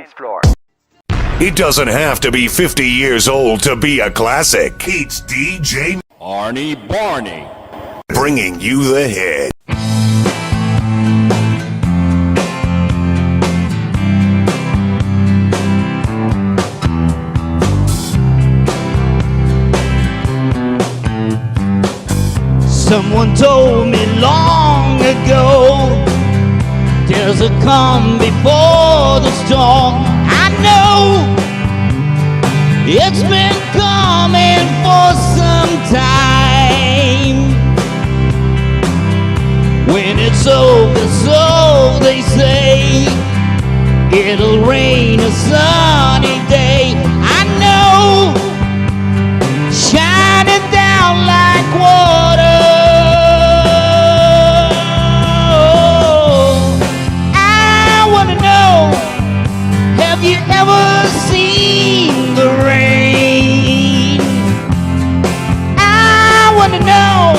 dance floor. It doesn't have to be 50 years old to be a classic. It's DJ ARNIE BARNIE, bringing you the hit. Someone told me long ago there's a calm before the storm. I know it's been coming for some time. When it's over, so they say, it'll rain a sunny day. I know, shining down like water. Have you ever seen the rain? I want to know,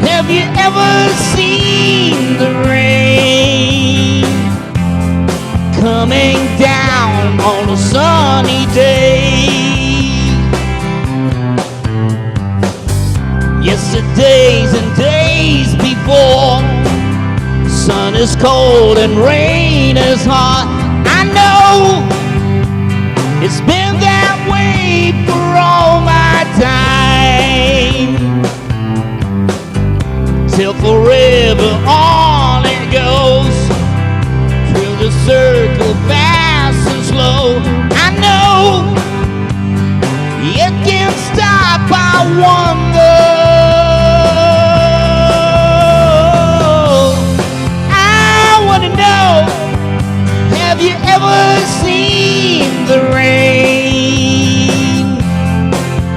have you ever seen the rain coming down on a sunny day? Yesterdays and days before, sun is cold and rain is hot. I know it's been that way for all my time, till forever on it goes, through the circle fast and slow. I know it can't stop, I wonder. I want to know, have you ever seen the rain?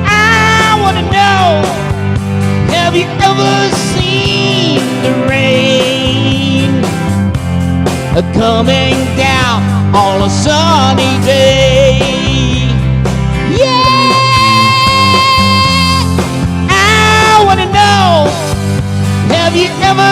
I want to know, have you ever seen the rain coming down on a sunny day? Yeah, I want to know, have you ever